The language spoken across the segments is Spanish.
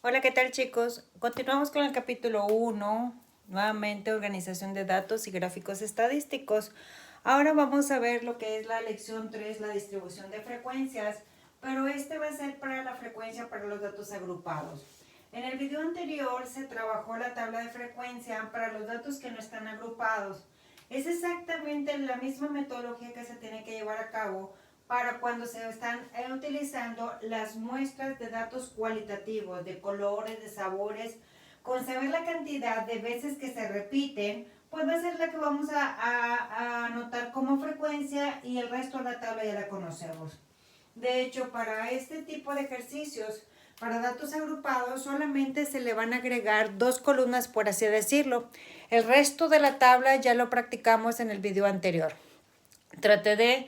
Hola, ¿qué tal chicos? Continuamos con el capítulo 1, nuevamente organización de datos y gráficos estadísticos. Ahora vamos a ver lo que es la lección 3, la distribución de frecuencias, pero este va a ser para la frecuencia para los datos agrupados. En el video anterior se trabajó la tabla de frecuencia para los datos que no están agrupados. Es exactamente la misma metodología que se tiene que llevar a cabo para cuando se están utilizando las muestras de datos cualitativos, de colores, de sabores. Con saber la cantidad de veces que se repiten, pues va a ser la que vamos a anotar como frecuencia y el resto de la tabla ya la conocemos. De hecho, para este tipo de ejercicios, para datos agrupados, solamente se le van a agregar dos columnas, por así decirlo. El resto de la tabla ya lo practicamos en el video anterior. Traté de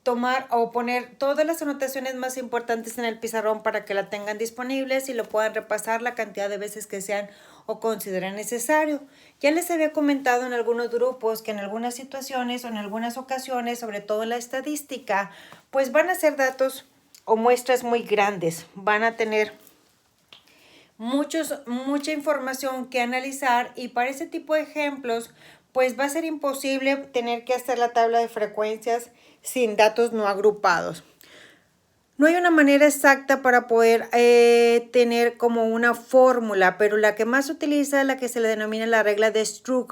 tomar o poner todas las anotaciones más importantes en el pizarrón para que la tengan disponibles y lo puedan repasar la cantidad de veces que sean o consideren necesario. Ya les había comentado en algunos grupos que en algunas situaciones o en algunas ocasiones, sobre todo en la estadística, pues van a ser datos o muestras muy grandes, van a tener mucha información que analizar y para ese tipo de ejemplos pues va a ser imposible tener que hacer la tabla de frecuencias sin datos no agrupados. No hay una manera exacta para poder tener como una fórmula, pero la que más se utiliza es la que se le denomina la regla de Stroop,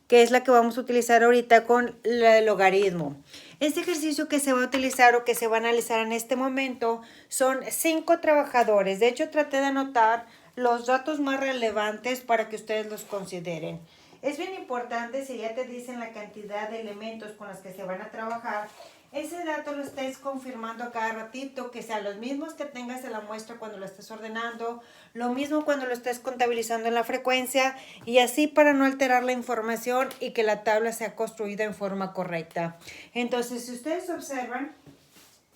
que es la que vamos a utilizar ahorita con el logaritmo. Este ejercicio que se va a utilizar o que se va a analizar en este momento son 5 trabajadores. De hecho, traté de anotar los datos más relevantes para que ustedes los consideren. Es bien importante, si ya te dicen la cantidad de elementos con los que se van a trabajar, ese dato lo estés confirmando a cada ratito, que sean los mismos que tengas en la muestra cuando lo estés ordenando, lo mismo cuando lo estés contabilizando en la frecuencia y así para no alterar la información y que la tabla sea construida en forma correcta. Entonces, si ustedes observan,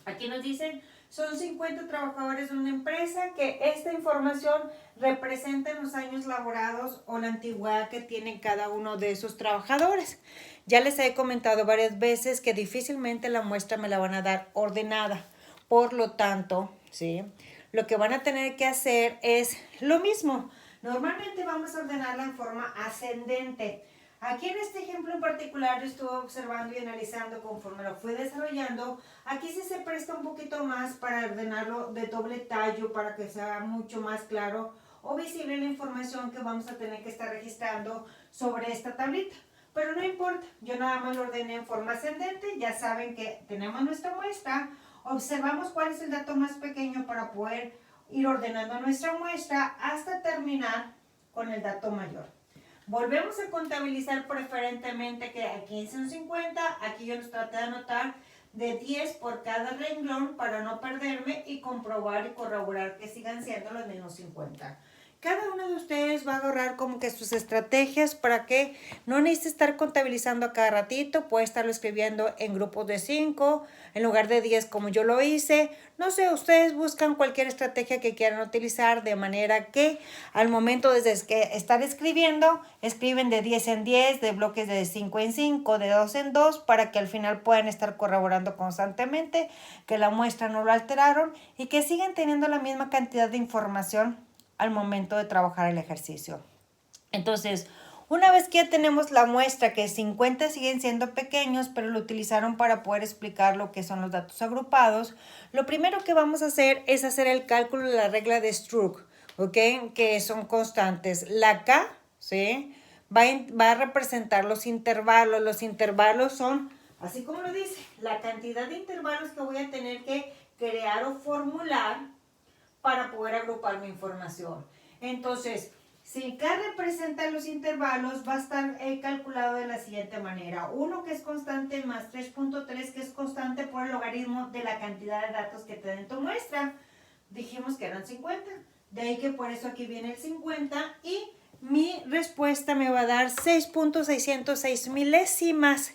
aquí nos dicen, son 50 trabajadores de una empresa que esta información representa los años laborados o la antigüedad que tienen cada uno de esos trabajadores. Ya les he comentado varias veces que difícilmente la muestra me la van a dar ordenada. Por lo tanto, ¿sí? Lo que van a tener que hacer es lo mismo. Normalmente vamos a ordenarla en forma ascendente. Aquí en este ejemplo en particular yo estuve observando y analizando conforme lo fui desarrollando. Aquí sí se presta un poquito más para ordenarlo de doble tallo para que sea mucho más claro o visible la información que vamos a tener que estar registrando sobre esta tablita. Pero no importa, yo nada más lo ordené en forma ascendente. Ya saben que tenemos nuestra muestra, observamos cuál es el dato más pequeño para poder ir ordenando nuestra muestra hasta terminar con el dato mayor. Volvemos a contabilizar preferentemente que aquí son 50, aquí yo los traté de anotar de 10 por cada renglón para no perderme y comprobar y corroborar que sigan siendo los mismos 50. Cada uno de ustedes va a agarrar como que sus estrategias para que no necesite estar contabilizando a cada ratito, puede estarlo escribiendo en grupos de 5, en lugar de 10 como yo lo hice. No sé, ustedes buscan cualquier estrategia que quieran utilizar de manera que al momento desde que están escribiendo, escriben de 10 en 10, de bloques de 5 en 5, de 2 en 2, para que al final puedan estar corroborando constantemente que la muestra no lo alteraron y que sigan teniendo la misma cantidad de información al momento de trabajar el ejercicio. Entonces, una vez que ya tenemos la muestra que 50 siguen siendo pequeños, pero lo utilizaron para poder explicar lo que son los datos agrupados, lo primero que vamos a hacer es hacer el cálculo de la regla de Stroop, ¿ok? Que son constantes. La K, ¿sí? Va a representar los intervalos. Los intervalos son, así como lo dice, la cantidad de intervalos que voy a tener que crear o formular para poder agrupar mi información. Entonces, si K representa los intervalos, va a estar calculado de la siguiente manera. 1 que es constante más 3.3 que es constante por el logaritmo de la cantidad de datos que te den tu muestra. Dijimos que eran 50. De ahí que por eso aquí viene el 50 y mi respuesta me va a dar 6.606 milésimas.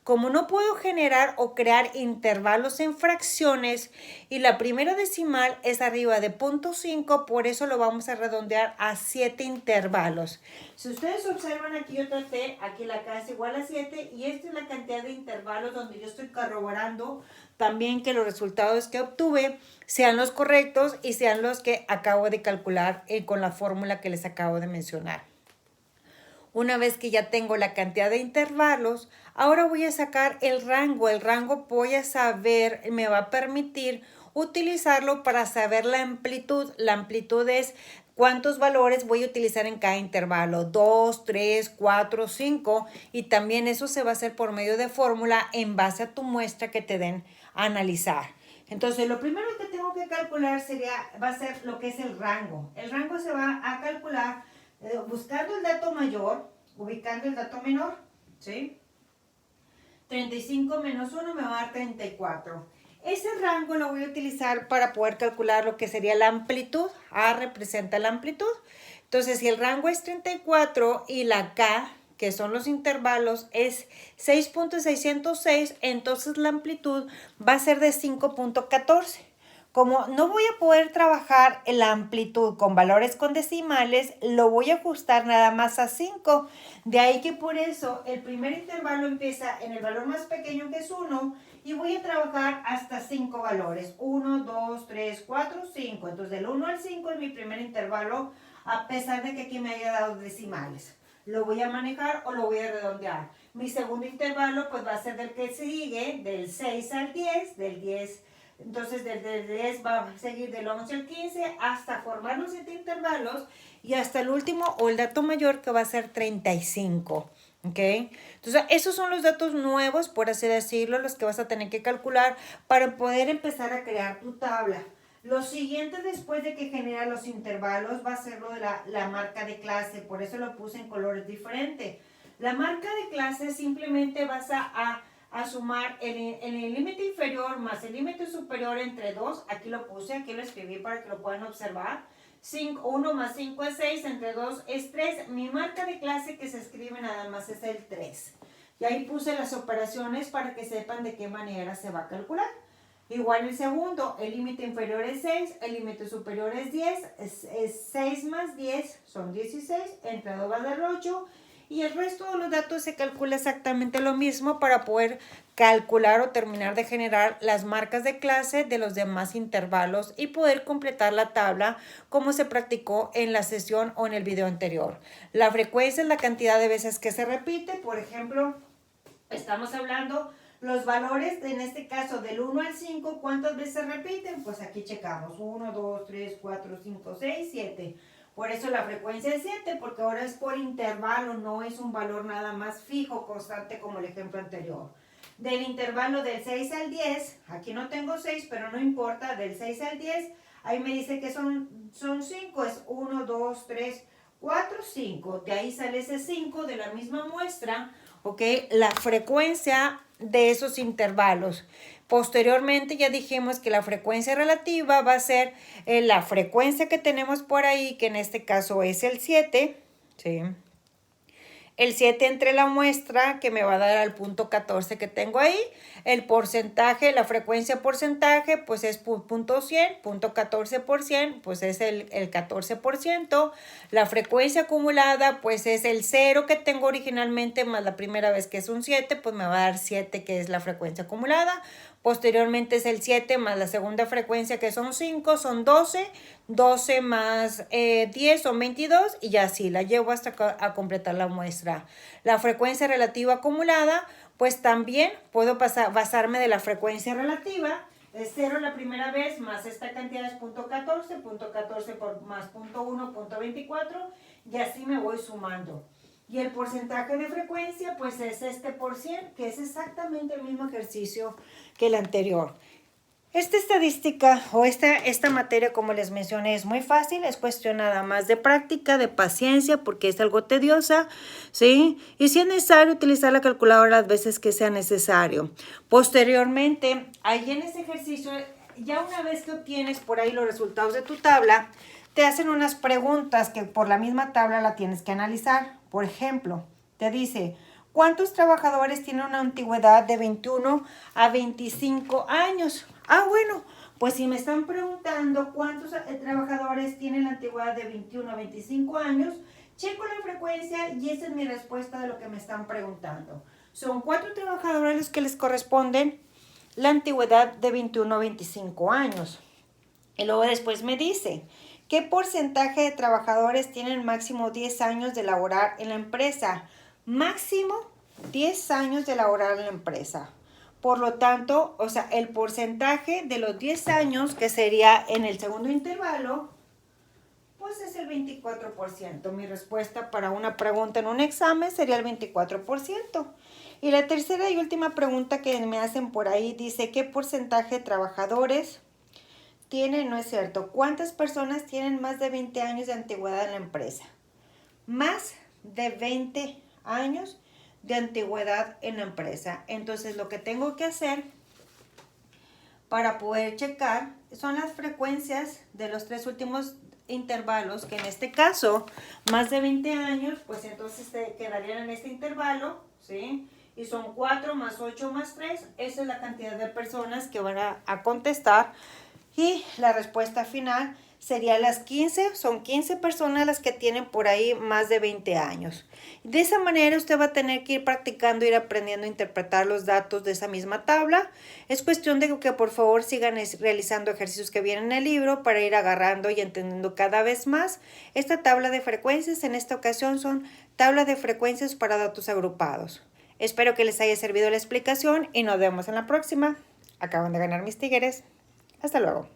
Como no puedo generar o crear intervalos en fracciones y la primera decimal es arriba de 0.5, por eso lo vamos a redondear a 7 intervalos. Si ustedes observan aquí yo traté, aquí la K es igual a 7 y esta es la cantidad de intervalos donde yo estoy corroborando también que los resultados que obtuve sean los correctos y sean los que acabo de calcular con la fórmula que les acabo de mencionar. Una vez que ya tengo la cantidad de intervalos, ahora voy a sacar el rango. El rango voy a saber, me va a permitir utilizarlo para saber la amplitud. La amplitud es cuántos valores voy a utilizar en cada intervalo, 2, 3, 4, 5, y también eso se va a hacer por medio de fórmula en base a tu muestra que te den a analizar. Entonces, lo primero que tengo que calcular va a ser lo que es el rango. El rango se va a calcular buscando el dato mayor, ubicando el dato menor, ¿sí? 35 menos 1 me va a dar 34. Ese rango lo voy a utilizar para poder calcular lo que sería la amplitud. A representa la amplitud. Entonces, si el rango es 34 y la K, que son los intervalos, es 6.606, entonces la amplitud va a ser de 5.14. Como no voy a poder trabajar la amplitud con valores con decimales, lo voy a ajustar nada más a 5. De ahí que por eso el primer intervalo empieza en el valor más pequeño que es 1 y voy a trabajar hasta 5 valores. 1, 2, 3, 4, 5. Entonces del 1 al 5 es mi primer intervalo a pesar de que aquí me haya dado decimales. Lo voy a manejar o lo voy a redondear. Mi segundo intervalo pues va a ser del que sigue, del 6 al 10, del 10. Entonces, desde el 10 va a seguir del 11 al 15 hasta formar los 7 intervalos y hasta el último o el dato mayor que va a ser 35. ¿Ok? Entonces, esos son los datos nuevos, por así decirlo, los que vas a tener que calcular para poder empezar a crear tu tabla. Lo siguiente después de que genera los intervalos va a ser lo de la marca de clase, por eso lo puse en colores diferentes. La marca de clase simplemente vas a sumar el límite inferior más el límite superior entre 2, aquí lo puse, aquí lo escribí para que lo puedan observar. 1 más 5 es 6, entre 2 es 3. Mi marca de clase que se escribe nada más es el 3. Y ahí puse las operaciones para que sepan de qué manera se va a calcular. Igual el segundo, el límite inferior es 6, el límite superior es 10, es 6 más 10 son 16, entre 2 va a dar 8. Y el resto de los datos se calcula exactamente lo mismo para poder calcular o terminar de generar las marcas de clase de los demás intervalos y poder completar la tabla como se practicó en la sesión o en el video anterior. La frecuencia es la cantidad de veces que se repite. Por ejemplo, estamos hablando los valores, en este caso del 1 al 5, ¿cuántas veces se repiten? Pues aquí checamos, 1, 2, 3, 4, 5, 6, 7. Por eso la frecuencia es 7, porque ahora es por intervalo, no es un valor nada más fijo, constante como el ejemplo anterior. Del intervalo del 6 al 10, aquí no tengo 6, pero no importa, del 6 al 10, ahí me dice que son 5, es 1, 2, 3, 4, 5. De ahí sale ese 5 de la misma muestra, ¿ok? La frecuencia de esos intervalos. Posteriormente ya dijimos que la frecuencia relativa va a ser la frecuencia que tenemos por ahí, que en este caso es el 7, ¿sí? El 7 entre la muestra que me va a dar al punto 14 que tengo ahí. El porcentaje, la frecuencia porcentaje, pues es punto 100, punto 14%, pues es el 14%. La frecuencia acumulada, pues es el 0 que tengo originalmente más la primera vez que es un 7, pues me va a dar 7 que es la frecuencia acumulada. Posteriormente es el 7 más la segunda frecuencia que son 5, son 12. 12 más 10 son 22 y ya así la llevo hasta a completar la muestra. La frecuencia relativa acumulada, pues también puedo basarme de la frecuencia relativa. Es 0 la primera vez más esta cantidad es punto 14 por más punto 1, punto 24 y así me voy sumando. Y el porcentaje de frecuencia, pues es este por 100, que es exactamente el mismo ejercicio que el anterior. Esta estadística o esta materia, como les mencioné, es muy fácil, es cuestión nada más de práctica, de paciencia, porque es algo tediosa, ¿sí? Y si es necesario, utilizar la calculadora las veces que sea necesario. Posteriormente, ahí en este ejercicio, ya una vez que obtienes por ahí los resultados de tu tabla, te hacen unas preguntas que por la misma tabla la tienes que analizar. Por ejemplo, te dice, ¿Cuántos trabajadores tienen una antigüedad de 21 a 25 años? Ah, bueno, pues si me están preguntando cuántos trabajadores tienen la antigüedad de 21 a 25 años, checo la frecuencia y esa es mi respuesta de lo que me están preguntando. Son 4 trabajadores los que les corresponden la antigüedad de 21 a 25 años. Y luego después me dice, ¿qué porcentaje de trabajadores tienen máximo 10 años de laborar en la empresa? Máximo 10 años de laborar en la empresa. Por lo tanto, o sea, el porcentaje de los 10 años, que sería en el segundo intervalo, pues es el 24%. Mi respuesta para una pregunta en un examen sería el 24%. Y la tercera y última pregunta que me hacen por ahí dice, ¿qué porcentaje de trabajadores tienen? No es cierto. ¿Cuántas personas tienen más de 20 años de antigüedad en la empresa? Más de 20 años de antigüedad en la empresa. Entonces, lo que tengo que hacer para poder checar son las frecuencias de los 3 últimos intervalos, que en este caso, más de 20 años, pues entonces se quedarían en este intervalo, ¿sí? Y son 4 más 8 más 3, esa es la cantidad de personas que van a contestar. Y la respuesta final sería las 15, son 15 personas las que tienen por ahí más de 20 años. De esa manera usted va a tener que ir practicando, ir aprendiendo a interpretar los datos de esa misma tabla. Es cuestión de que por favor sigan realizando ejercicios que vienen en el libro para ir agarrando y entendiendo cada vez más. Esta tabla de frecuencias en esta ocasión son tablas de frecuencias para datos agrupados. Espero que les haya servido la explicación y nos vemos en la próxima. Acaban de ganar mis tigres. Hasta luego.